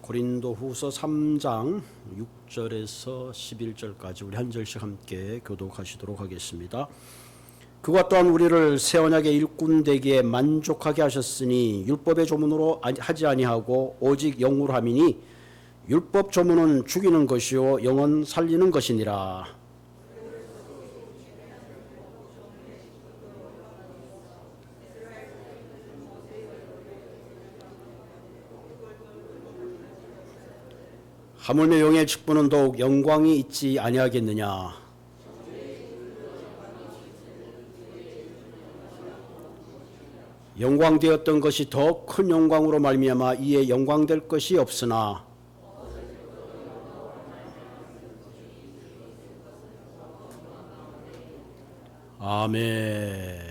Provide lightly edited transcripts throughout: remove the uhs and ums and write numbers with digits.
고린도후서 3장 6절에서 11절까지 우리 한 절씩 함께 교독하시도록 하겠습니다. 그가 또한 우리를 새 언약의 일꾼 되기에 만족하게 하셨으니 율법의 조문으로 하지 아니하고 오직 영으로 함이니 율법 조문은 죽이는 것이요 영은 살리는 것이니라. 하물며 영의 직분은 더욱 영광이 있지 아니하겠느냐. 영광되었던 것이 더 큰 영광으로 말미암아 이에 영광될 것이 없으나 아멘.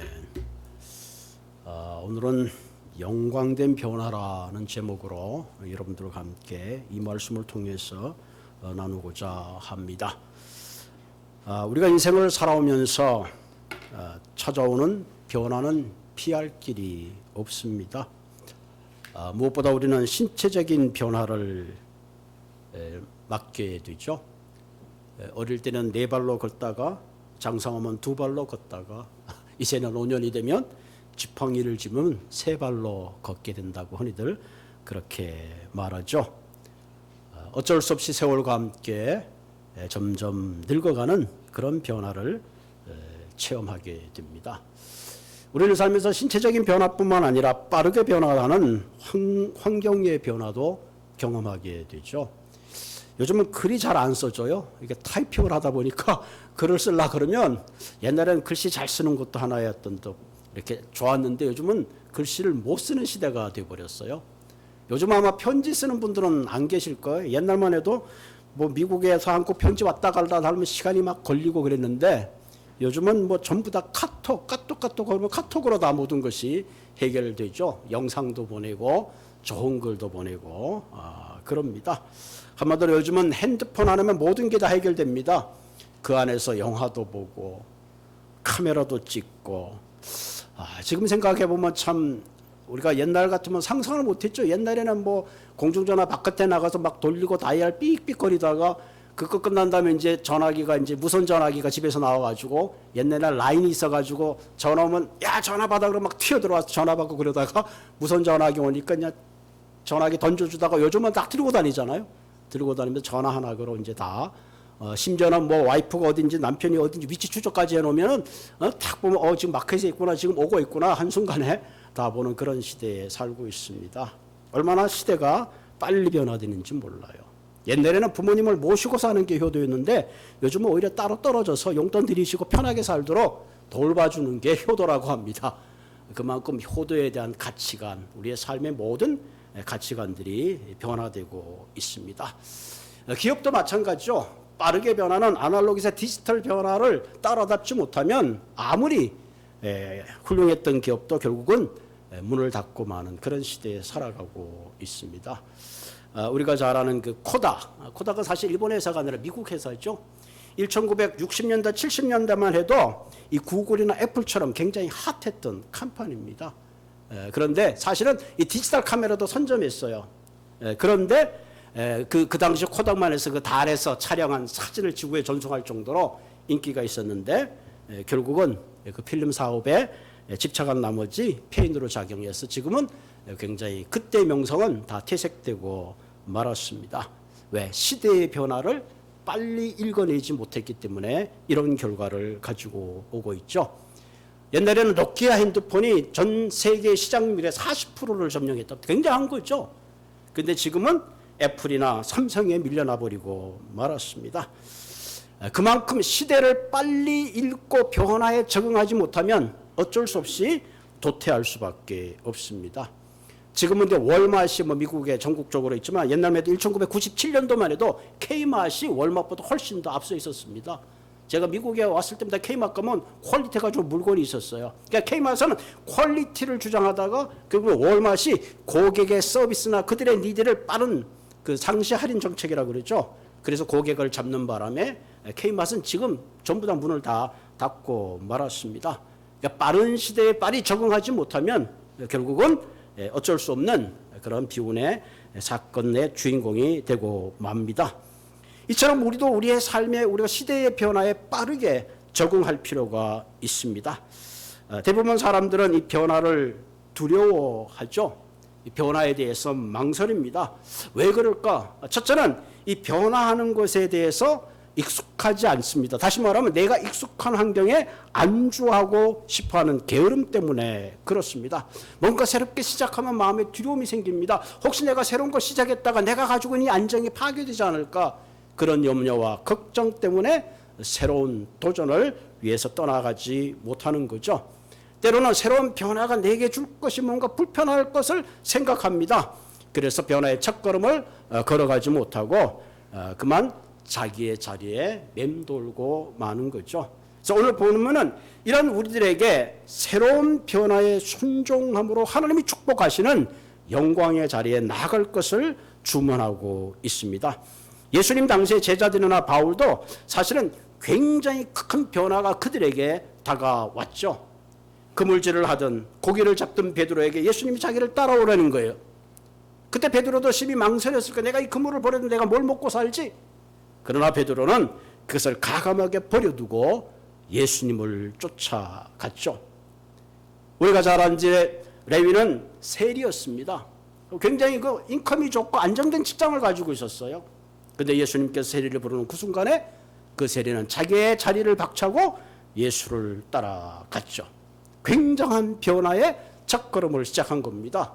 오늘은 영광된 변화라는 제목으로 여러분들과 함께 이 말씀을 통해서 나누고자 합니다. 우리가 인생을 살아오면서 찾아오는 변화는 피할 길이 없습니다. 무엇보다 우리는 신체적인 변화를 맞게 되죠. 어릴 때는 4발로 걷다가 장성하면 2발로 걷다가 이제는 5년이 되면 지팡이를 짚으면 3발로 걷게 된다고 흔히들 그렇게 말하죠. 어쩔 수 없이 세월과 함께 점점 늙어가는 그런 변화를 체험하게 됩니다. 우리는 살면서 신체적인 변화뿐만 아니라 빠르게 변화하는 환경의 변화도 경험하게 되죠. 요즘은 글이 잘 안 써져요. 이게 타이핑을 하다 보니까 글을 쓰려고 그러면 옛날에는 글씨 잘 쓰는 것도 하나였던 듯 이렇게 좋았는데 요즘은 글씨를 못 쓰는 시대가 되어버렸어요. 요즘 아마 편지 쓰는 분들은 안 계실 거예요. 옛날만 해도 뭐 미국에서 한국 편지 왔다 갔다 하면 시간이 막 걸리고 그랬는데 요즘은 뭐 전부 다 카톡 그러면 카톡으로 다 모든 것이 해결되죠. 영상도 보내고 좋은 글도 보내고 그럽니다. 한마디로 요즘은 핸드폰 하나면 모든 게 다 해결됩니다. 그 안에서 영화도 보고 카메라도 찍고 지금 생각해 보면 참 우리가 옛날 같으면 상상을 못했죠. 옛날에는 뭐 공중전화 바깥에 나가서 막 돌리고 다이얼 삑삑거리다가 그거 끝난 다음에 이제 전화기가 이제 무선 전화기가 집에서 나와가지고 옛날에 라인이 있어가지고 전화 오면 야 전화 받아 그러면 막 튀어들어와서 전화 받고 그러다가 무선 전화기 오니까 그냥 전화기 던져주다가 요즘은 딱 들고 다니잖아요. 들고 다니면서 전화 하나 그로 이제 다 심지어는 뭐 와이프가 어딘지 남편이 어딘지 위치 추적까지 해놓으면은 딱 보면 지금 마켓에 있구나 지금 오고 있구나 한순간에 다 보는 그런 시대에 살고 있습니다. 얼마나 시대가 빨리 변화되는지 몰라요. 옛날에는 부모님을 모시고 사는 게 효도였는데 요즘은 오히려 따로 떨어져서 용돈 드리시고 편하게 살도록 돌봐주는 게 효도라고 합니다. 그만큼 효도에 대한 가치관, 우리의 삶의 모든 가치관들이 변화되고 있습니다. 기업도 마찬가지죠. 빠르게 변하는 아날로그에서 디지털 변화를 따라잡지 못하면 아무리 훌륭했던 기업도 결국은 문을 닫고 마는 그런 시대에 살아가고 있습니다. 우리가 잘 아는 그 코닥은 사실 일본 회사가 아니라 미국 회사죠. 1960년대 70년대만 해도 이 구글이나 애플처럼 굉장히 핫했던 컴퍼니입니다. 그런데 사실은 이 디지털 카메라도 선점했어요. 그런데 그 당시 코닥만 해서 그 달에서 촬영한 사진을 지구에 전송할 정도로 인기가 있었는데 결국은 그 필름 사업에 집착한 나머지 폐인으로 작용해서 지금은 굉장히 그때 명성은 다 퇴색되고 말았습니다. 왜? 시대의 변화를 빨리 읽어내지 못했기 때문에 이런 결과를 가지고 오고 있죠. 옛날에는 노키아 핸드폰이 전 세계 시장률의 40%를 점령했다. 굉장한 거죠. 근데 지금은 애플이나 삼성에 밀려나 버리고 말았습니다. 그만큼 시대를 빨리 읽고 변화에 적응하지 못하면 어쩔 수 없이 도태할 수밖에 없습니다. 지금은 이제 월마트이 뭐 미국에 전국적으로 있지만 옛날에도 1997년도만 해도 K마트이 월마트보다 훨씬 더 앞서 있었습니다. 제가 미국에 왔을 때마다 K마트 가면 퀄리티가 좀 물건이 있었어요. 그러니까 K마트는 퀄리티를 주장하다가 결국 월마트이 고객의 서비스나 그들의 니드를 빠른 그 상시 할인 정책이라고 그러죠. 그래서 고객을 잡는 바람에 K마트는 지금 전부 다 문을 다 닫고 말았습니다. 그러니까 빠른 시대에 빨리 적응하지 못하면 결국은 어쩔 수 없는 그런 비운의 사건의 주인공이 되고 맙니다. 이처럼 우리도 우리의 삶에 우리가 시대의 변화에 빠르게 적응할 필요가 있습니다. 대부분 사람들은 이 변화를 두려워하죠. 이 변화에 대해서 망설입니다. 왜 그럴까? 첫째는 이 변화하는 것에 대해서 익숙하지 않습니다. 다시 말하면 내가 익숙한 환경에 안주하고 싶어하는 게으름 때문에 그렇습니다. 뭔가 새롭게 시작하면 마음에 두려움이 생깁니다. 혹시 내가 새로운 걸 시작했다가 내가 가지고 있는 이 안정이 파괴되지 않을까? 그런 염려와 걱정 때문에 새로운 도전을 위해서 떠나가지 못하는 거죠. 때로는 새로운 변화가 내게 줄 것이 뭔가 불편할 것을 생각합니다. 그래서 변화의 첫걸음을 걸어가지 못하고 그만 자기의 자리에 맴돌고 마는 거죠. 그래서 오늘 보면은 이런 우리들에게 새로운 변화에 순종함으로 하나님이 축복하시는 영광의 자리에 나갈 것을 주문하고 있습니다. 예수님 당시의 제자들이나 바울도 사실은 굉장히 큰 변화가 그들에게 다가왔죠. 그물질을 하든 고기를 잡던 베드로에게 예수님이 자기를 따라오라는 거예요. 그때 베드로도 심히 망설였을까? 내가 이 그물을 버려도 내가 뭘 먹고 살지? 그러나 베드로는 그것을 가감하게 버려두고 예수님을 쫓아갔죠. 우리가 잘 아는 레위는 세리였습니다. 굉장히 그 인컴이 좋고 안정된 직장을 가지고 있었어요. 그런데 예수님께서 세리를 부르는 그 순간에 그 세리는 자기의 자리를 박차고 예수를 따라갔죠. 굉장한 변화의 첫걸음을 시작한 겁니다.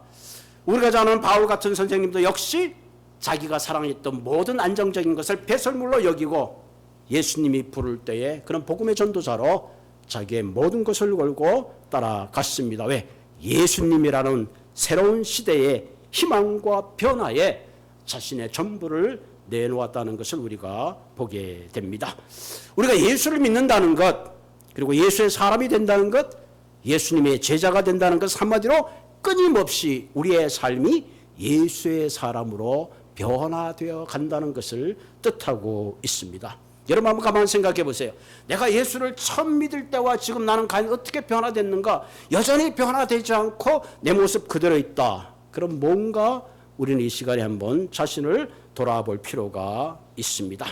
우리가 잘 아는 바울 같은 선생님도 역시 자기가 사랑했던 모든 안정적인 것을 배설물로 여기고 예수님이 부를 때에 그런 복음의 전도자로 자기의 모든 것을 걸고 따라갔습니다. 왜? 예수님이라는 새로운 시대의 희망과 변화에 자신의 전부를 내놓았다는 것을 우리가 보게 됩니다. 우리가 예수를 믿는다는 것, 그리고 예수의 사람이 된다는 것, 예수님의 제자가 된다는 것, 한마디로 끊임없이 우리의 삶이 예수의 사람으로 변화되어 간다는 것을 뜻하고 있습니다. 여러분 한번 가만히 생각해 보세요. 내가 예수를 처음 믿을 때와 지금 나는 과연 어떻게 변화됐는가? 여전히 변화되지 않고 내 모습 그대로 있다. 그럼 뭔가 우리는 이 시간에 한번 자신을 돌아볼 필요가 있습니다.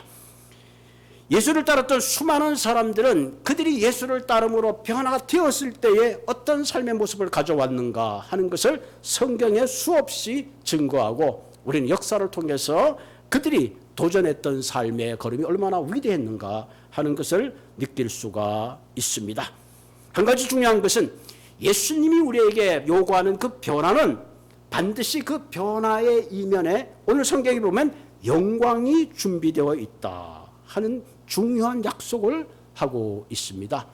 예수를 따랐던 수많은 사람들은 그들이 예수를 따름으로 변화가 되었을 때에 어떤 삶의 모습을 가져왔는가 하는 것을 성경에 수없이 증거하고 우리는 역사를 통해서 그들이 도전했던 삶의 걸음이 얼마나 위대했는가 하는 것을 느낄 수가 있습니다. 한 가지 중요한 것은 예수님이 우리에게 요구하는 그 변화는 반드시 그 변화의 이면에 오늘 성경에 보면 영광이 준비되어 있다 하는 중요한 약속을 하고 있습니다.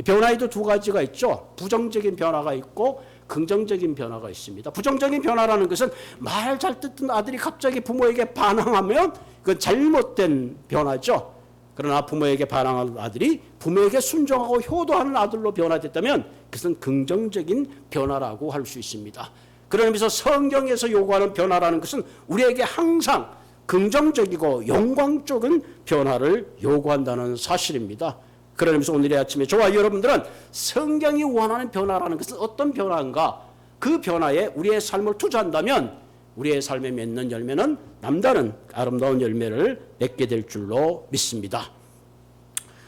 변화에도 두 가지가 있죠. 부정적인 변화가 있고 긍정적인 변화가 있습니다. 부정적인 변화라는 것은 말 잘 듣던 아들이 갑자기 부모에게 반항하면 그건 잘못된 변화죠. 그러나 부모에게 반항하는 아들이 부모에게 순종하고 효도하는 아들로 변화됐다면 그것은 긍정적인 변화라고 할 수 있습니다. 그런 의미에서 성경에서 요구하는 변화라는 것은 우리에게 항상 긍정적이고 영광적인 변화를 요구한다는 사실입니다. 그런 의미에서 오늘 아침에 저와 여러분들은 성경이 원하는 변화라는 것은 어떤 변화인가? 그 변화에 우리의 삶을 투자한다면 우리의 삶에 맺는 열매는 남다른 아름다운 열매를 맺게 될 줄로 믿습니다.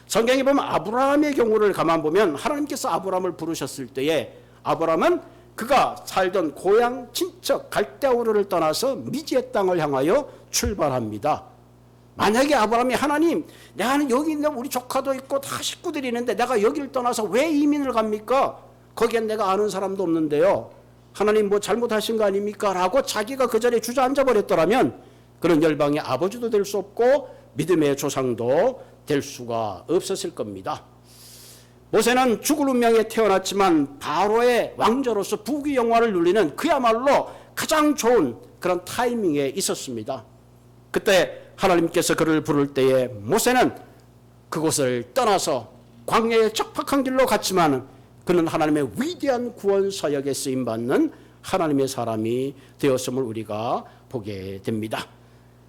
성경에 보면 아브라함의 경우를 가만 보면 하나님께서 아브라함을 부르셨을 때에 아브라함은 그가 살던 고향 친척 갈대아우르를 떠나서 미지의 땅을 향하여 출발합니다. 만약에 아브라함이 하나님, 내가 여기 있는 우리 조카도 있고 다 식구들이 있는데 내가 여기를 떠나서 왜 이민을 갑니까? 거기엔 내가 아는 사람도 없는데요. 하나님 뭐 잘못하신 거 아닙니까? 라고 자기가 그 자리에 주저앉아 버렸더라면 그런 열방의 아버지도 될 수 없고 믿음의 조상도 될 수가 없었을 겁니다. 모세는 죽을 운명에 태어났지만 바로의 왕자로서 부귀 영화를 누리는 그야말로 가장 좋은 그런 타이밍에 있었습니다. 그때 하나님께서 그를 부를 때에 모세는 그곳을 떠나서 광야의 척박한 길로 갔지만 그는 하나님의 위대한 구원 사역에 쓰임받는 하나님의 사람이 되었음을 우리가 보게 됩니다.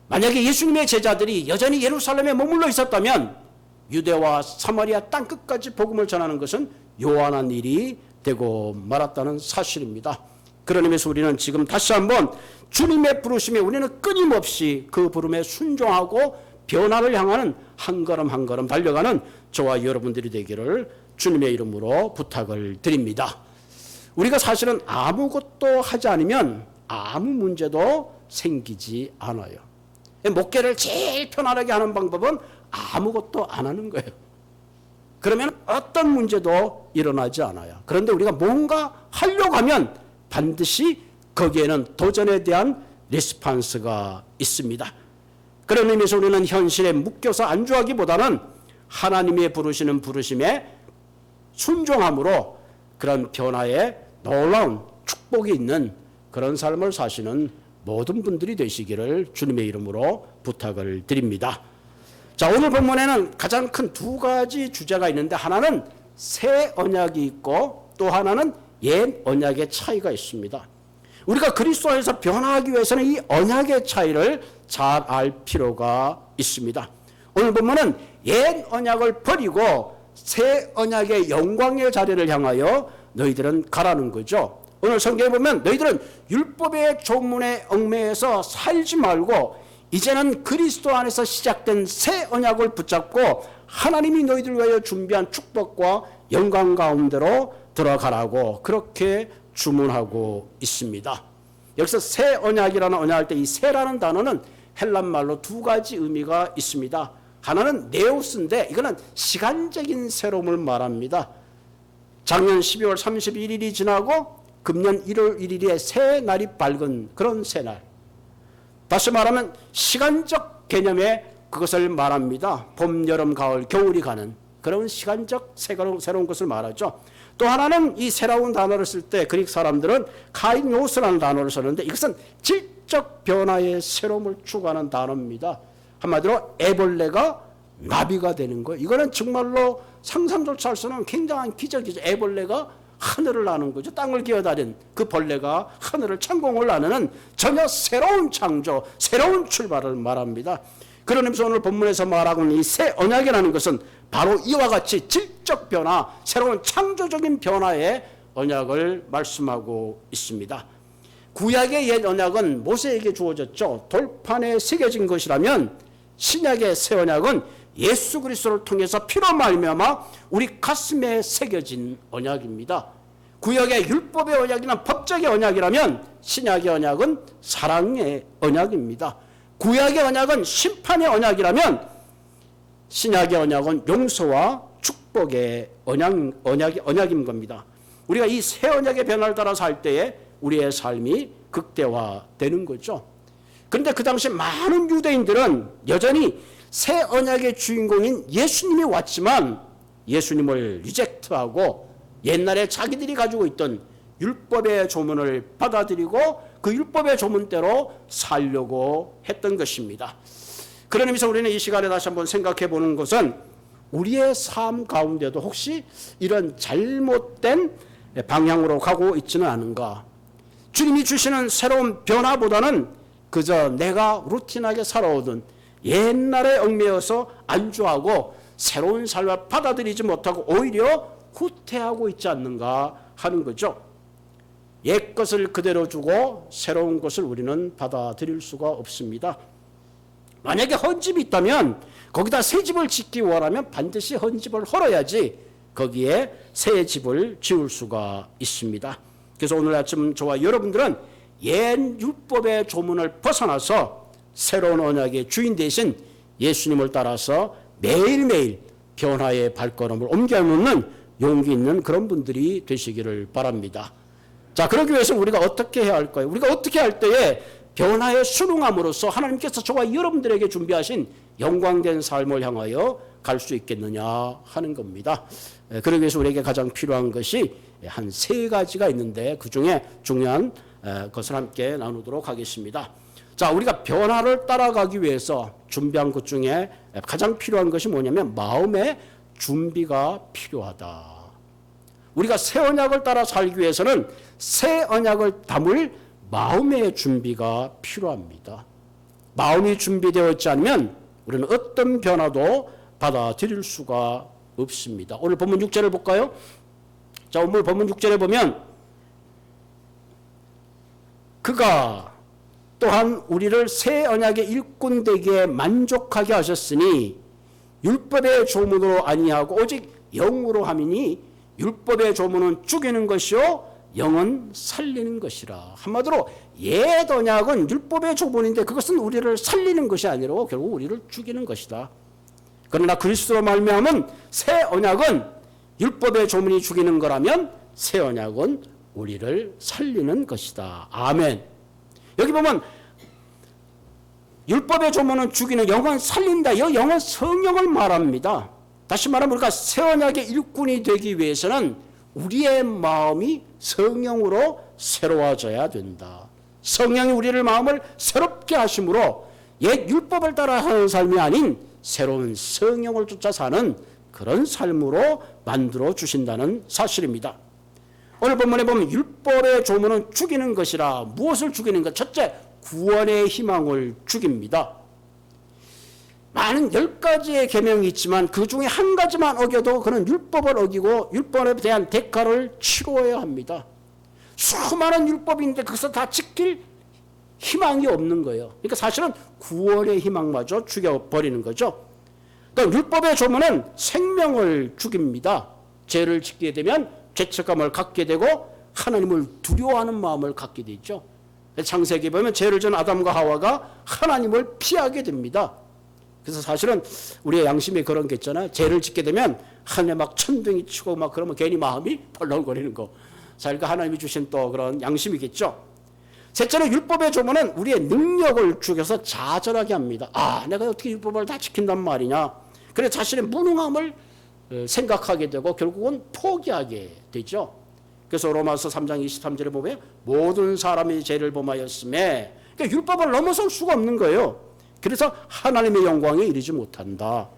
만약에 예수님의 제자들이 여전히 예루살렘에 머물러 있었다면 유대와 사마리아 땅끝까지 복음을 전하는 것은 요한한 일이 되고 말았다는 사실입니다. 그런 의미에서 우리는 지금 다시 한번 주님의 부르심에 우리는 끊임없이 그 부름에 순종하고 변화를 향하는 한 걸음 한 걸음 달려가는 저와 여러분들이 되기를 주님의 이름으로 부탁을 드립니다. 우리가 사실은 아무것도 하지 않으면 아무 문제도 생기지 않아요. 목회를 제일 편안하게 하는 방법은 아무것도 안 하는 거예요. 그러면 어떤 문제도 일어나지 않아요. 그런데 우리가 뭔가 하려고 하면 반드시 거기에는 도전에 대한 리스판스가 있습니다. 그런 의미에서 우리는 현실에 묶여서 안주하기보다는 하나님의 부르시는 부르심에 순종함으로 그런 변화에 놀라운 축복이 있는 그런 삶을 사시는 모든 분들이 되시기를 주님의 이름으로 부탁을 드립니다. 자, 오늘 본문에는 가장 큰 두 가지 주제가 있는데 하나는 새 언약이 있고 또 하나는 옛 언약의 차이가 있습니다. 우리가 그리스도 안에서 변화하기 위해서는 이 언약의 차이를 잘 알 필요가 있습니다. 오늘 본문은 옛 언약을 버리고 새 언약의 영광의 자리를 향하여 너희들은 가라는 거죠. 오늘 성경에 보면 너희들은 율법의 조문에 얽매여서 살지 말고 이제는 그리스도 안에서 시작된 새 언약을 붙잡고 하나님이 너희들 위하여 준비한 축복과 영광 가운데로 들어가라고 그렇게 주문하고 있습니다. 여기서 새 언약이라는 언약할 때 이 새라는 단어는 헬란 말로 두 가지 의미가 있습니다. 하나는 네오스인데 이거는 시간적인 새로움을 말합니다. 작년 12월 31일이 지나고 금년 1월 1일에 새 날이 밝은 그런 새날. 다시 말하면 시간적 개념의 그것을 말합니다. 봄, 여름, 가을, 겨울이 가는 그런 시간적 새로운 것을 말하죠. 또 하나는 이 새로운 단어를 쓸 때 그릭 사람들은 카이노스라는 단어를 쓰는데 이것은 질적 변화의 새로움을 추구하는 단어입니다. 한마디로 애벌레가 나비가 되는 거예요. 이거는 정말로 상상조차 할 수 없는 굉장한 기적이죠. 애벌레가 하늘을 나는 거죠. 땅을 기어다닌 그 벌레가 하늘을 창공을 나누는 전혀 새로운 창조, 새로운 출발을 말합니다. 그런 의미에서 오늘 본문에서 말하고 있는 이 새 언약이라는 것은 바로 이와 같이 질적 변화, 새로운 창조적인 변화의 언약을 말씀하고 있습니다. 구약의 옛 언약은 모세에게 주어졌죠. 돌판에 새겨진 것이라면 신약의 새 언약은 예수 그리스도를 통해서 피로 말미암아 우리 가슴에 새겨진 언약입니다. 구약의 율법의 언약이나 법적의 언약이라면 신약의 언약은 사랑의 언약입니다. 구약의 언약은 심판의 언약이라면 신약의 언약은 용서와 축복의 언약인 겁니다. 우리가 이 새 언약의 변화를 따라 살 때에 우리의 삶이 극대화되는 거죠. 그런데 그 당시 많은 유대인들은 여전히 새 언약의 주인공인 예수님이 왔지만 예수님을 리젝트하고 옛날에 자기들이 가지고 있던 율법의 조문을 받아들이고 그 율법의 조문대로 살려고 했던 것입니다. 그런 의미에서 우리는 이 시간에 다시 한번 생각해 보는 것은 우리의 삶 가운데도 혹시 이런 잘못된 방향으로 가고 있지는 않은가. 주님이 주시는 새로운 변화보다는 그저 내가 루틴하게 살아오던 옛날에 얽매여서 안주하고 새로운 삶을 받아들이지 못하고 오히려 후퇴하고 있지 않는가 하는 거죠. 옛 것을 그대로 두고 새로운 것을 우리는 받아들일 수가 없습니다. 만약에 헌집이 있다면 거기다 새 집을 짓기 원하면 반드시 헌집을 헐어야지 거기에 새 집을 지을 수가 있습니다. 그래서 오늘 아침 저와 여러분들은 옛 율법의 조문을 벗어나서 새로운 언약의 주인 되신 예수님을 따라서 매일매일 변화의 발걸음을 옮겨놓는 용기 있는 그런 분들이 되시기를 바랍니다. 자, 그러기 위해서 우리가 어떻게 해야 할까요? 우리가 어떻게 할 때에 변화에 순응함으로써 하나님께서 저와 여러분들에게 준비하신 영광된 삶을 향하여 갈 수 있겠느냐 하는 겁니다. 그러기 위해서 우리에게 가장 필요한 것이 한 세 가지가 있는데 그중에 중요한 것을 함께 나누도록 하겠습니다. 자, 우리가 변화를 따라가기 위해서 준비한 것 중에 가장 필요한 것이 뭐냐면 마음의 준비가 필요하다. 우리가 새 언약을 따라 살기 위해서는 새 언약을 담을 마음의 준비가 필요합니다. 마음이 준비되어 있지 않으면 우리는 어떤 변화도 받아들일 수가 없습니다. 오늘 본문 6절을 볼까요? 자, 오늘 본문 6절에 보면 그가 또한 우리를 새 언약의 일꾼 되게 만족하게 하셨으니 율법의 조문으로 아니하고 오직 영으로 함이니 율법의 조문은 죽이는 것이요 영은 살리는 것이라. 한마디로 옛 언약은 율법의 조문인데 그것은 우리를 살리는 것이 아니라 결국 우리를 죽이는 것이다. 그러나 그리스도로 말미암은 새 언약은 율법의 조문이 죽이는 거라면 새 언약은 우리를 살리는 것이다. 아멘. 여기 보면 율법의 조문은 죽이는, 영은 살린다. 이 영은 성령을 말합니다. 다시 말하면 우리가 새 언약의 일꾼이 되기 위해서는 우리의 마음이 성령으로 새로워져야 된다. 성령이 우리를 마음을 새롭게 하심으로 옛 율법을 따라 하는 삶이 아닌 새로운 성령을 쫓아 사는 그런 삶으로 만들어 주신다는 사실입니다. 오늘 본문에 보면 율법의 조문은 죽이는 것이라. 무엇을 죽이는 것? 첫째, 구원의 희망을 죽입니다. 많은 10가지의 계명이 있지만 그 중에 한 가지만 어겨도 그는 율법을 어기고 율법에 대한 대가를 치러야 합니다. 수많은 율법인데 그것을 다 지킬 희망이 없는 거예요. 그러니까 사실은 구원의 희망마저 죽여버리는 거죠. 그러니까 율법의 조문은 생명을 죽입니다. 죄를 짓게 되면 죄책감을 갖게 되고 하나님을 두려워하는 마음을 갖게 되죠. 창세기 보면 죄를 진 아담과 하와가 하나님을 피하게 됩니다. 그래서 사실은 우리의 양심에 그런 게 있잖아요. 죄를 짓게 되면 하늘에 막 천둥이 치고 막 그러면 괜히 마음이 펄렁거리는 거. 자, 그러니까 하나님이 주신 또 그런 양심이겠죠. 셋째로 율법의 조문은 우리의 능력을 죽여서 좌절하게 합니다. 아, 내가 어떻게 율법을 다 지킨단 말이냐. 그래 자신의 무능함을 생각하게 되고 결국은 포기하게 되죠. 그래서 로마서 3장 23절에 보면 모든 사람이 죄를 범하였음에, 그러니까 율법을 넘어설 수가 없는 거예요. 그래서 하나님의 영광에 이르지 못한다.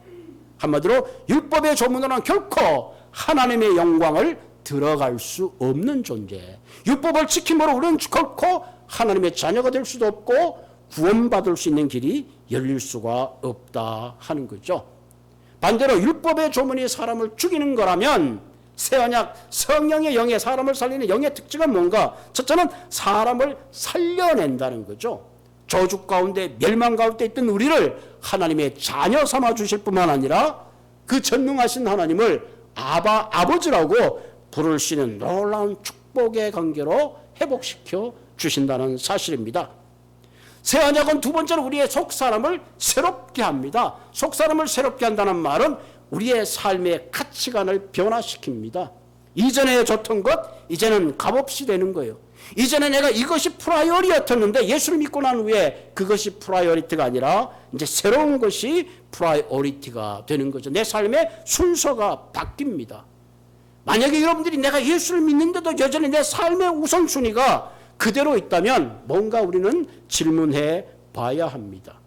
한마디로 율법의 조문으로는 결코 하나님의 영광을 들어갈 수 없는 존재. 율법을 지킴으로 우리는 결코 하나님의 자녀가 될 수도 없고 구원받을 수 있는 길이 열릴 수가 없다 하는 거죠. 반대로 율법의 조문이 사람을 죽이는 거라면 새 언약 성령의 영의 사람을 살리는 영의 특징은 뭔가? 첫째는 사람을 살려낸다는 거죠. 저주 가운데 멸망 가운데 있던 우리를 하나님의 자녀 삼아 주실 뿐만 아니라 그 전능하신 하나님을 아버지라고 부를 수 있는 놀라운 축복의 관계로 회복시켜 주신다는 사실입니다. 새 언약은 두 번째로 우리의 속사람을 새롭게 합니다. 속사람을 새롭게 한다는 말은 우리의 삶의 가치관을 변화시킵니다. 이전에 줬던 것 이제는 값없이 되는 거예요. 이전에 내가 이것이 프라이어리티였는데 예수를 믿고 난 후에 그것이 프라이어리티가 아니라 이제 새로운 것이 프라이어리티가 되는 거죠. 내 삶의 순서가 바뀝니다. 만약에 여러분들이 내가 예수를 믿는데도 여전히 내 삶의 우선순위가 그대로 있다면 뭔가 우리는 질문해 봐야 합니다.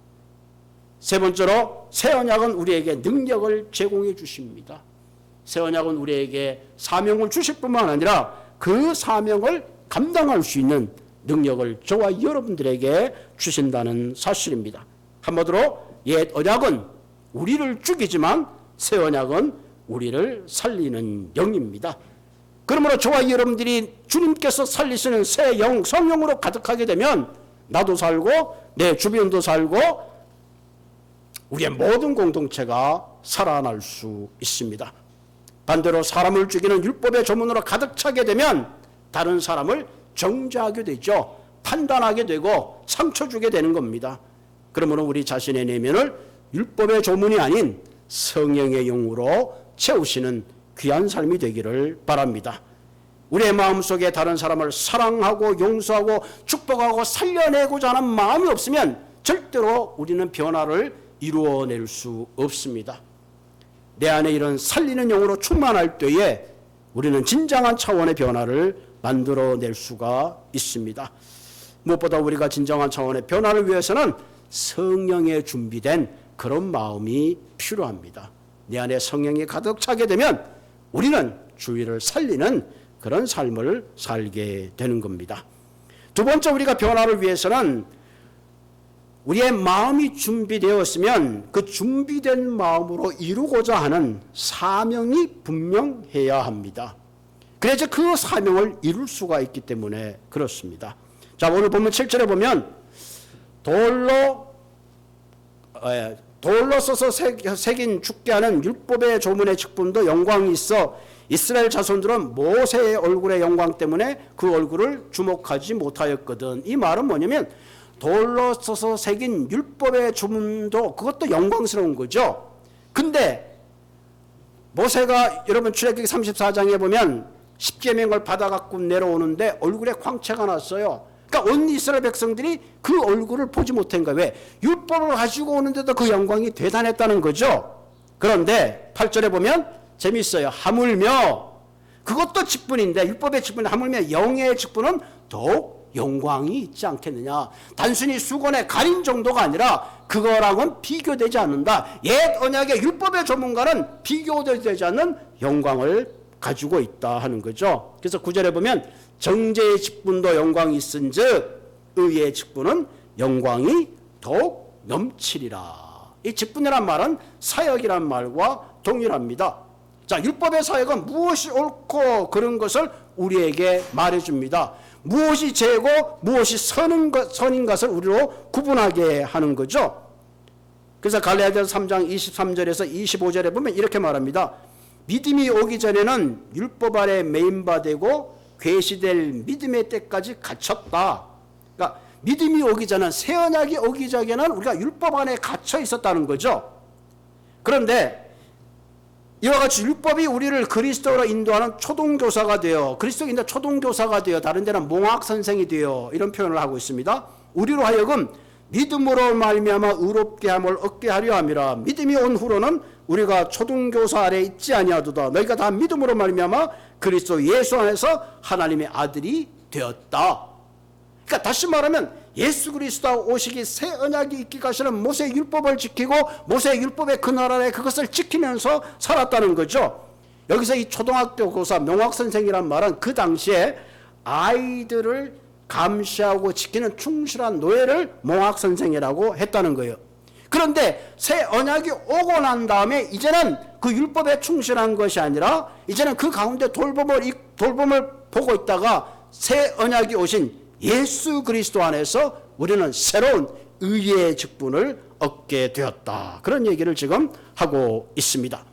세 번째로 새 언약은 우리에게 능력을 제공해 주십니다. 새 언약은 우리에게 사명을 주실 뿐만 아니라 그 사명을 감당할 수 있는 능력을 저와 여러분들에게 주신다는 사실입니다. 한마디로 옛 언약은 우리를 죽이지만 새 언약은 우리를 살리는 영입니다. 그러므로 저와 여러분들이 주님께서 살리시는 새 영, 성령으로 가득하게 되면 나도 살고 내 주변도 살고 우리의 모든 공동체가 살아날 수 있습니다. 반대로 사람을 죽이는 율법의 조문으로 가득 차게 되면 다른 사람을 정죄하게 되죠. 판단하게 되고 상처 주게 되는 겁니다. 그러므로 우리 자신의 내면을 율법의 조문이 아닌 성령의 영으로 채우시는 귀한 삶이 되기를 바랍니다. 우리의 마음속에 다른 사람을 사랑하고 용서하고 축복하고 살려내고자 하는 마음이 없으면 절대로 우리는 변화를 이루어낼 수 없습니다. 내 안에 이런 살리는 영으로 충만할 때에 우리는 진정한 차원의 변화를 만들어낼 수가 있습니다. 무엇보다 우리가 진정한 차원의 변화를 위해서는 성령에 준비된 그런 마음이 필요합니다. 내 안에 성령이 가득 차게 되면 우리는 주위를 살리는 그런 삶을 살게 되는 겁니다. 두 번째 우리가 변화를 위해서는 우리의 마음이 준비되었으면 그 준비된 마음으로 이루고자 하는 사명이 분명해야 합니다. 그래서 그 사명을 이룰 수가 있기 때문에 그렇습니다. 자, 오늘 보면 7절에 보면 돌로 써서 새긴 죽게 하는 율법의 조문의 직분도 영광이 있어 이스라엘 자손들은 모세의 얼굴의 영광 때문에 그 얼굴을 주목하지 못하였거든. 이 말은 뭐냐면 돌로 써서 새긴 율법의 조문도 그것도 영광스러운 거죠. 근데 모세가 여러분 출애굽기 34장에 보면 십계명을 받아갖고 내려오는데 얼굴에 광채가 났어요. 그러니까 온 이스라엘 백성들이 그 얼굴을 보지 못한 거예요. 왜? 율법을 가지고 오는데도 그 영광이 대단했다는 거죠. 그런데 8절에 보면 재미있어요. 하물며 그것도 직분인데 율법의 직분 하물며 영의 직분은 더욱 영광이 있지 않겠느냐. 단순히 수건에 가린 정도가 아니라 그거랑은 비교되지 않는다. 옛 언약의 율법의 전문가는 비교되지 않는 영광을 가지고 있다 하는 거죠. 그래서 9절에 보면 정죄의 직분도 영광이 있은즉 의의 직분은 영광이 더욱 넘치리라. 이 직분이란 말은 사역이란 말과 동일합니다. 자, 율법의 사역은 무엇이 옳고 그런 것을 우리에게 말해줍니다. 무엇이 죄고 무엇이 선인 것을 우리로 구분하게 하는 거죠. 그래서 갈라디아서 3장 23절에서 25절에 보면 이렇게 말합니다. 믿음이 오기 전에는 율법 아래 매인바 되고 계시될 믿음의 때까지 갇혔다. 그러니까 믿음이 오기 전에 새 언약이 오기 전에는 우리가 율법 안에 갇혀 있었다는 거죠. 그런데 이와 같이 율법이 우리를 그리스도로 인도하는 초등교사가 되어 그리스도 인도 초등교사가 되어 다른 데는 몽학 선생이 되어 이런 표현을 하고 있습니다. 우리로 하여금 믿음으로 말미암아 의롭게 함을 얻게 하려 함이라. 믿음이 온 후로는 우리가 초등교사 아래 있지 아니하도다. 너희가 다 믿음으로 말미암아 그리스도 예수 안에서 하나님의 아들이 되었다. 그러니까 다시 말하면 예수 그리스도 오시기 새 언약이 있기 가시는 모세의 율법을 지키고 모세의 율법의 그 나라에 그것을 지키면서 살았다는 거죠. 여기서 이 초등학교 교사 명학선생이란 말은 그 당시에 아이들을 감시하고 지키는 충실한 노예를 몽학선생이라고 했다는 거예요. 그런데 새 언약이 오고 난 다음에 이제는 그 율법에 충실한 것이 아니라 이제는 그 가운데 돌봄을 보고 있다가 새 언약이 오신 예수 그리스도 안에서 우리는 새로운 의의 직분을 얻게 되었다. 그런 얘기를 지금 하고 있습니다.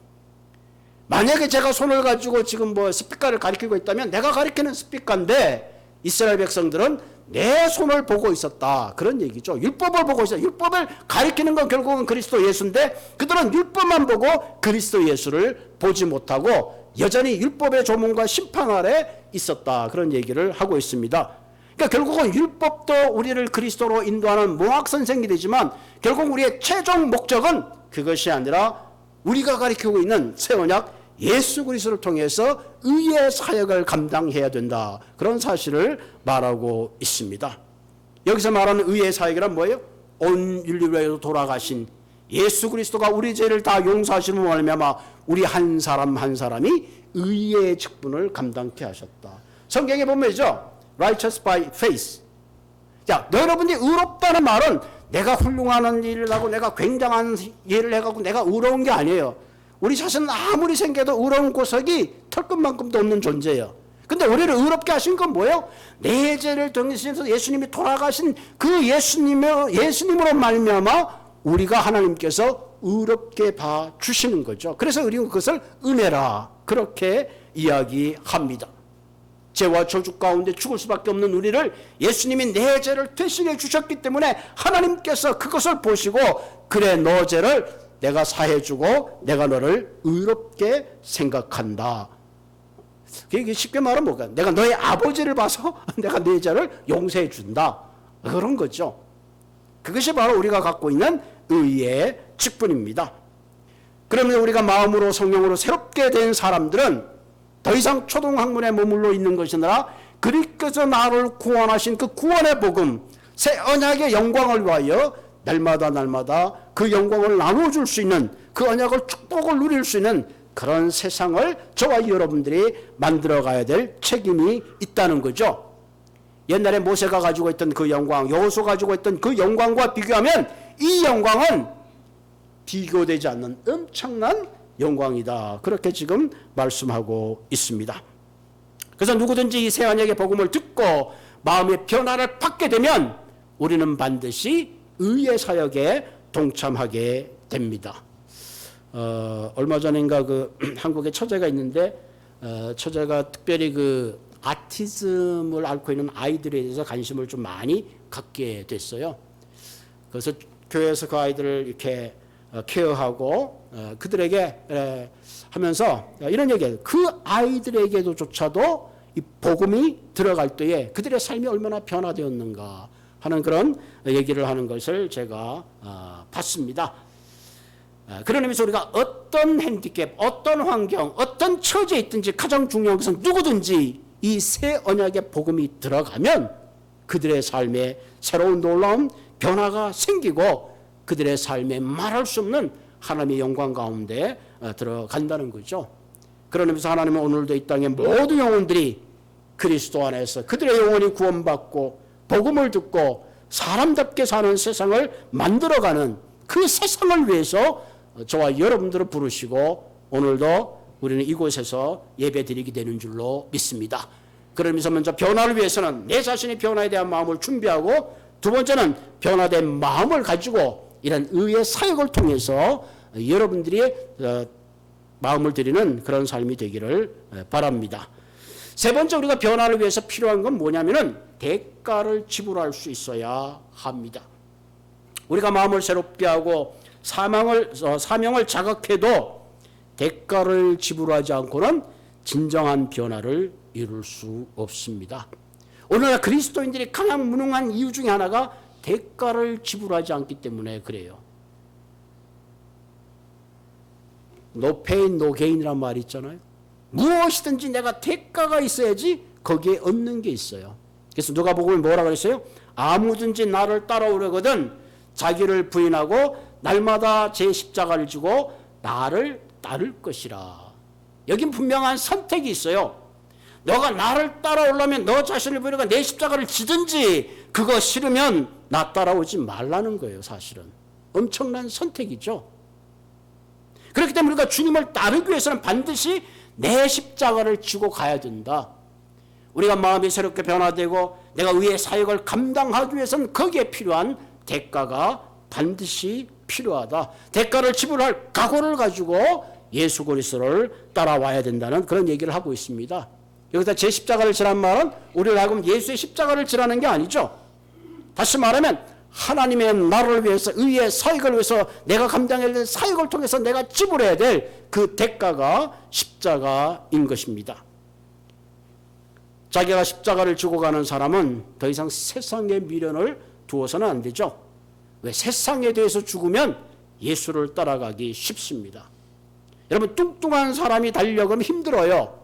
만약에 제가 손을 가지고 지금 스피커를 가리키고 있다면 내가 가리키는 스피커인데 이스라엘 백성들은 내 손을 보고 있었다. 그런 얘기죠. 율법을 보고 있었다. 율법을 가리키는 건 결국은 그리스도 예수인데 그들은 율법만 보고 그리스도 예수를 보지 못하고 여전히 율법의 조문과 심판 아래 있었다. 그런 얘기를 하고 있습니다. 그러니까 결국은 율법도 우리를 그리스도로 인도하는 몽학 선생이 되지만 결국 우리의 최종 목적은 그것이 아니라 우리가 가리키고 있는 새 언약 예수 그리스도를 통해서 의의 사역을 감당해야 된다. 그런 사실을 말하고 있습니다. 여기서 말하는 의의 사역이란 뭐예요? 온 인류를 위하여 돌아가신 예수 그리스도가 우리 죄를 다 용서하시는 말미암아 우리 한 사람 한 사람이 의의 직분을 감당케 하셨다. 성경에 보면 있죠. Righteous by faith. 자, 여러분이 의롭다는 말은 내가 훌륭한 일을 하고 내가 굉장한 일을 해가지고 내가 의로운 게 아니에요. 우리 자신은 아무리 생겨도 의로운 구석이 털끝만큼도 없는 존재예요. 근데 우리를 의롭게 하신 건 뭐예요? 내 죄를 통해서 예수님이 돌아가신 그 예수님으로 말미암아 우리가 하나님께서 의롭게 봐 주시는 거죠. 그래서 우리는 그것을 은혜라 그렇게 이야기합니다. 죄와 저주 가운데 죽을 수밖에 없는 우리를 예수님이 내 죄를 대신해 주셨기 때문에 하나님께서 그것을 보시고 그래 너 죄를 내가 사해주고 내가 너를 의롭게 생각한다. 그게 쉽게 말하면 뭐가? 내가 너의 아버지를 봐서 내가 내 죄를 용서해 준다. 그런 거죠. 그것이 바로 우리가 갖고 있는 의의 직분입니다. 그러면 우리가 마음으로 성령으로 새롭게 된 사람들은 더 이상 초등학문에 머물러 있는 것이 아니라 그리스도께서 나를 구원하신 그 구원의 복음, 새 언약의 영광을 위하여 날마다 그 영광을 나눠줄 수 있는 그 언약을 축복을 누릴 수 있는 그런 세상을 저와 여러분들이 만들어가야 될 책임이 있다는 거죠. 옛날에 모세가 가지고 있던 그 영광, 여호수아가 가지고 있던 그 영광과 비교하면 이 영광은 비교되지 않는 엄청난 영광이다. 그렇게 지금 말씀하고 있습니다. 그래서 누구든지 이 새 언약의 복음을 듣고 마음의 변화를 받게 되면 우리는 반드시 의의 사역에 동참하게 됩니다. 얼마 전인가 그 한국에 처제가 있는데 처제가 특별히 그 아티즘을 앓고 있는 아이들에 대해서 관심을 좀 많이 갖게 됐어요. 그래서 교회에서 그 아이들을 이렇게 케어하고 그들에게 하면서 이런 얘기예요. 그 아이들에게조차도 이 복음이 들어갈 때에 그들의 삶이 얼마나 변화되었는가 하는 그런 얘기를 하는 것을 제가 봤습니다. 그런 의미에서 우리가 어떤 핸디캡, 어떤 환경, 어떤 처지에 있든지 가장 중요한 것은 누구든지 이 새 언약의 복음이 들어가면 그들의 삶에 새로운 놀라운 변화가 생기고 그들의 삶에 말할 수 없는 하나님의 영광 가운데 들어간다는 거죠. 그런 의미에서 하나님은 오늘도 이 땅의 모든 영혼들이 그리스도 안에서 그들의 영혼이 구원받고 복음을 듣고 사람답게 사는 세상을 만들어가는 그 세상을 위해서 저와 여러분들을 부르시고 오늘도 우리는 이곳에서 예배드리게 되는 줄로 믿습니다. 그러면서 먼저 변화를 위해서는 내 자신의 변화에 대한 마음을 준비하고 두 번째는 변화된 마음을 가지고 이런 의의 사역을 통해서 여러분들이 마음을 드리는 그런 삶이 되기를 바랍니다. 세 번째 우리가 변화를 위해서 필요한 건 뭐냐면은 대가를 지불할 수 있어야 합니다. 우리가 마음을 새롭게 하고 사명을 자각해도 대가를 지불하지 않고는 진정한 변화를 이룰 수 없습니다. 오늘날 그리스도인들이 가장 무능한 이유 중에 하나가 대가를 지불하지 않기 때문에 그래요. No pain, no gain이란 말이 있잖아요. 무엇이든지 내가 대가가 있어야지 거기에 얻는 게 있어요. 그래서 누가복음에 뭐라 그랬어요? 아무든지 나를 따라오려거든 자기를 부인하고 날마다 제 십자가를 지고 나를 따를 것이라. 여긴 분명한 선택이 있어요. 너가 나를 따라오려면 너 자신을 부인하고 내 십자가를 지든지 그거 싫으면 나 따라오지 말라는 거예요. 사실은 엄청난 선택이죠. 그렇기 때문에 우리가 주님을 따르기 위해서는 반드시 내 십자가를 지고 가야 된다. 우리가 마음이 새롭게 변화되고 내가 의의 사역을 감당하기 위해서는 거기에 필요한 대가가 반드시 필요하다. 대가를 지불할 각오를 가지고 예수 그리스도를 따라와야 된다는 그런 얘기를 하고 있습니다. 여기다 제 십자가를 지라는 말은 우리를 하여금 예수의 십자가를 지라는 게 아니죠. 다시 말하면 하나님의 나라를 위해서 의의 사역을 위해서 내가 감당해야 될 사역을 통해서 내가 지불해야 될 그 대가가 십자가인 것입니다. 자기가 십자가를 지고 가는 사람은 더 이상 세상의 미련을 두어서는 안 되죠. 왜? 세상에 대해서 죽으면 예수를 따라가기 쉽습니다. 여러분 뚱뚱한 사람이 달려가면 힘들어요.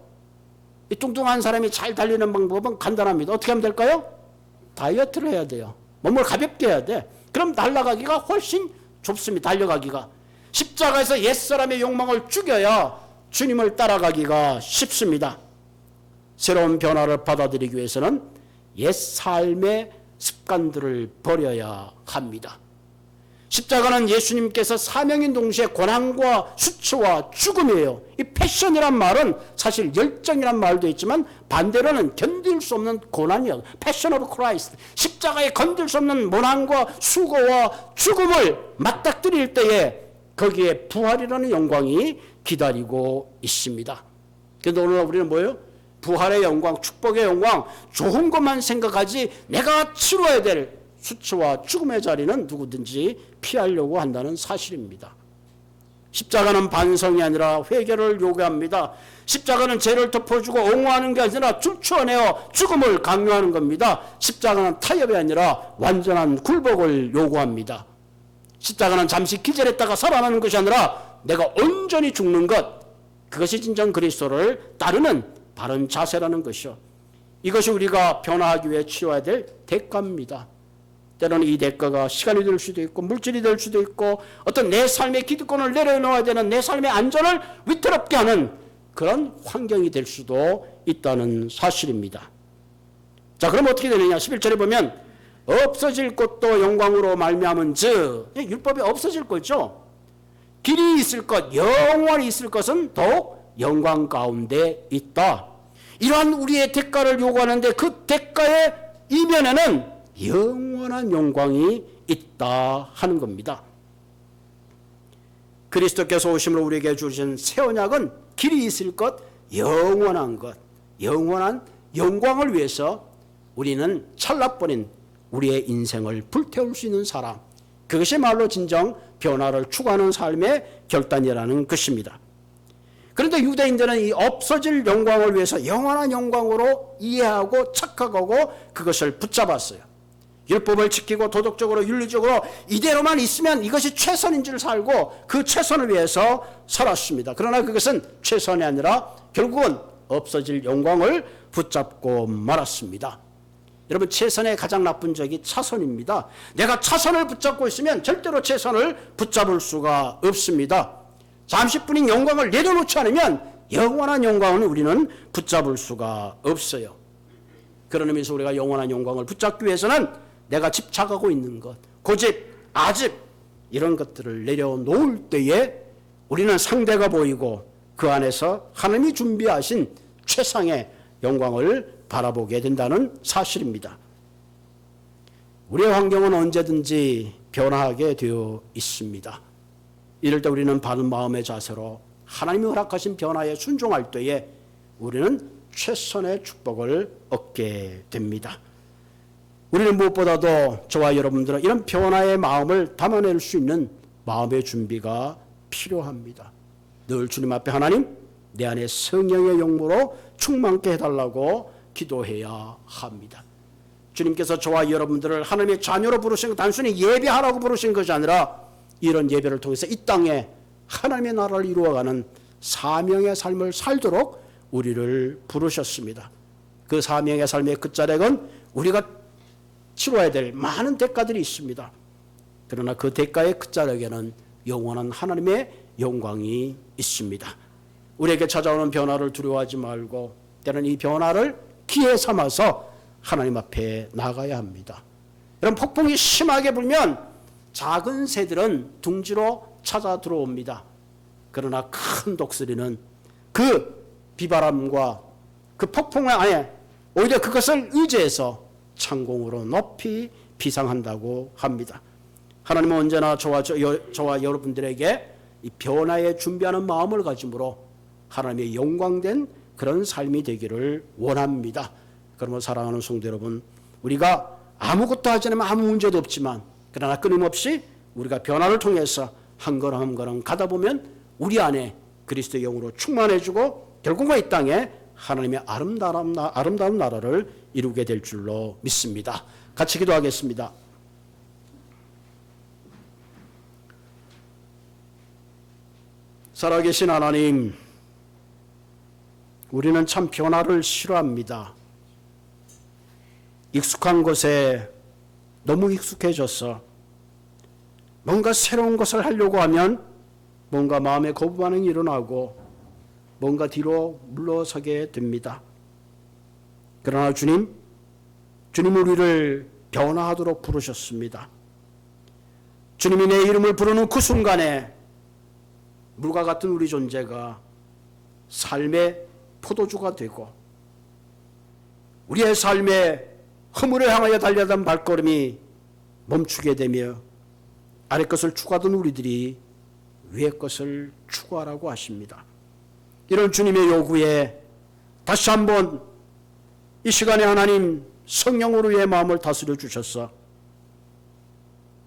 이 뚱뚱한 사람이 잘 달리는 방법은 간단합니다. 어떻게 하면 될까요? 다이어트를 해야 돼요. 몸을 가볍게 해야 돼. 그럼 날아가기가 훨씬 좁습니다. 달려가기가. 십자가에서 옛사람의 욕망을 죽여야 주님을 따라가기가 쉽습니다. 새로운 변화를 받아들이기 위해서는 옛삶의 습관들을 버려야 합니다. 십자가는 예수님께서 사명인 동시에 고난과 수치와 죽음이에요. 이 패션이란 말은 사실 열정이란 말도 있지만 반대로는 견딜 수 없는 고난이에요. 패션 오브 크라이스트. 십자가에 건들 수 없는 고난과 수고와 죽음을 맞닥뜨릴 때에 거기에 부활이라는 영광이 기다리고 있습니다. 그런데 오늘 우리는 뭐예요? 부활의 영광, 축복의 영광, 좋은 것만 생각하지 내가 치러야 될 수치와 죽음의 자리는 누구든지 피하려고 한다는 사실입니다. 십자가는 반성이 아니라 회개를 요구합니다. 십자가는 죄를 덮어주고 옹호하는 게 아니라 줄쳐내어 죽음을 강요하는 겁니다. 십자가는 타협이 아니라 완전한 굴복을 요구합니다. 십자가는 잠시 기절했다가 살아나는 것이 아니라 내가 온전히 죽는 것, 그것이 진정 그리스도를 따르는 바른 자세라는 것이요. 이것이 우리가 변화하기 위해 치러야 될 대가입니다. 때로는 이 대가가 시간이 될 수도 있고 물질이 될 수도 있고 어떤 내 삶의 기득권을 내려놓아야 되는 내 삶의 안전을 위태롭게 하는 그런 환경이 될 수도 있다는 사실입니다. 자, 그럼 어떻게 되느냐? 11절에 보면 없어질 것도 영광으로 말미암은즉, 율법이 없어질 거죠. 길이 있을 것, 영원히 있을 것은 더욱 영광 가운데 있다. 이러한 우리의 대가를 요구하는데 그 대가의 이면에는 영원한 영광이 있다 하는 겁니다. 그리스도께서 오심으로 우리에게 주신 새 언약은 길이 있을 것, 영원한 것, 영원한 영광을 위해서 우리는 찰나버린 우리의 인생을 불태울 수 있는 사람, 그것이 말로 진정 변화를 추구하는 삶의 결단이라는 것입니다. 그런데 유대인들은 이 없어질 영광을 위해서 영원한 영광으로 이해하고 착각하고 그것을 붙잡았어요. 율법을 지키고 도덕적으로 윤리적으로 이대로만 있으면 이것이 최선인 줄 살고 그 최선을 위해서 살았습니다. 그러나 그것은 최선이 아니라 결국은 없어질 영광을 붙잡고 말았습니다. 여러분, 최선의 가장 나쁜 적이 차선입니다. 내가 차선을 붙잡고 있으면 절대로 최선을 붙잡을 수가 없습니다. 잠시뿐인 영광을 내려놓지 않으면 영원한 영광을 우리는 붙잡을 수가 없어요. 그런 의미에서 우리가 영원한 영광을 붙잡기 위해서는 내가 집착하고 있는 것, 고집, 아집 이런 것들을 내려놓을 때에 우리는 상대가 보이고 그 안에서 하나님이 준비하신 최상의 영광을 바라보게 된다는 사실입니다. 우리의 환경은 언제든지 변화하게 되어 있습니다. 이럴 때 우리는 바른 마음의 자세로 하나님이 허락하신 변화에 순종할 때에 우리는 최선의 축복을 얻게 됩니다. 우리는 무엇보다도 저와 여러분들은 이런 변화의 마음을 담아낼 수 있는 마음의 준비가 필요합니다. 늘 주님 앞에 하나님, 내 안에 성령의 영으로 충만케 해달라고 기도해야 합니다. 주님께서 저와 여러분들을 하나님의 자녀로 부르신 것, 단순히 예배하라고 부르신 것이 아니라 이런 예배를 통해서 이 땅에 하나님의 나라를 이루어가는 사명의 삶을 살도록 우리를 부르셨습니다. 그 사명의 삶의 끝자락은 우리가 치러야 될 많은 대가들이 있습니다. 그러나 그 대가의 끝자락에는 영원한 하나님의 영광이 있습니다. 우리에게 찾아오는 변화를 두려워하지 말고 때로는 이 변화를 기회 삼아서 하나님 앞에 나가야 합니다. 여러분, 폭풍이 심하게 불면 작은 새들은 둥지로 찾아 들어옵니다. 그러나 큰 독수리는 그 비바람과 그 폭풍 안에 오히려 그것을 의지해서 창공으로 높이 비상한다고 합니다. 하나님은 언제나 저와 여러분들에게 이 변화에 준비하는 마음을 가짐으로 하나님의 영광된 그런 삶이 되기를 원합니다. 그러면 사랑하는 성도 여러분, 우리가 아무것도 하지 않으면 아무 문제도 없지만 그러나 끊임없이 우리가 변화를 통해서 한 걸음 한 걸음 가다 보면 우리 안에 그리스도의 영으로 충만해지고 결국은 이 땅에 하나님의 아름다운 나라를 이루게 될 줄로 믿습니다. 같이 기도하겠습니다. 살아계신 하나님, 우리는 참 변화를 싫어합니다. 익숙한 곳에 너무 익숙해져서 뭔가 새로운 것을 하려고 하면 뭔가 마음의 거부 반응이 일어나고 뭔가 뒤로 물러서게 됩니다. 그러나 주님 우리를 변화하도록 부르셨습니다. 주님이 내 이름을 부르는 그 순간에 물과 같은 우리 존재가 삶의 포도주가 되고 우리의 삶의 허물을 향하여 달려던 발걸음이 멈추게 되며 아래 것을 추구하던 우리들이 위의 것을 추구하라고 하십니다. 이런 주님의 요구에 다시 한번 이 시간에 하나님 성령으로 우리의 마음을 다스려 주셔서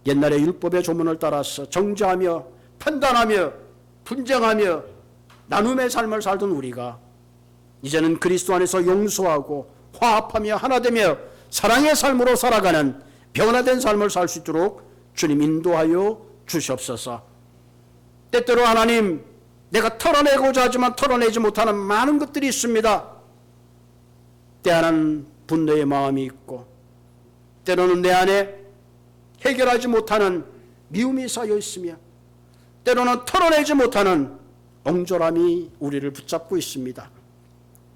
옛날의 율법의 조문을 따라서 정죄하며 판단하며 분쟁하며 나눔의 삶을 살던 우리가 이제는 그리스도 안에서 용서하고 화합하며 하나되며 사랑의 삶으로 살아가는 변화된 삶을 살 수 있도록 주님 인도하여 주시옵소서. 때때로 하나님, 내가 털어내고자 하지만 털어내지 못하는 많은 것들이 있습니다. 때하는 분노의 마음이 있고 때로는 내 안에 해결하지 못하는 미움이 쌓여 있으며 때로는 털어내지 못하는 엉졸함이 우리를 붙잡고 있습니다.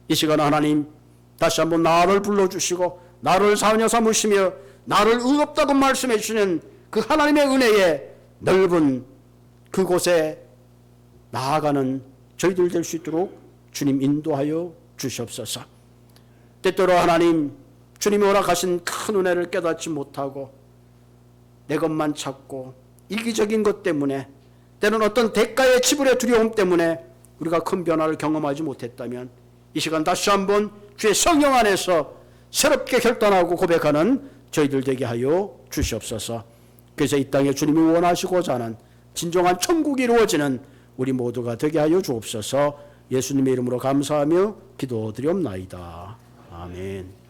이 시간 하나님 다시 한번 나를 불러주시고 나를 사녀 삼으시며 나를 의롭다고 말씀해 주시는 그 하나님의 은혜의 넓은 그곳에 나아가는 저희들 될 수 있도록 주님 인도하여 주시옵소서. 때때로 하나님 주님이 허락하신 큰 은혜를 깨닫지 못하고 내 것만 찾고 이기적인 것 때문에 때는 어떤 대가의 지불의 두려움 때문에 우리가 큰 변화를 경험하지 못했다면 이 시간 다시 한번 주의 성령 안에서 새롭게 결단하고 고백하는 저희들 되게 하여 주시옵소서. 그래서 이 땅에 주님이 원하시고자 하는 진정한 천국이 이루어지는 우리 모두가 되게 하여 주옵소서. 예수님의 이름으로 감사하며 기도드리옵나이다. 아멘.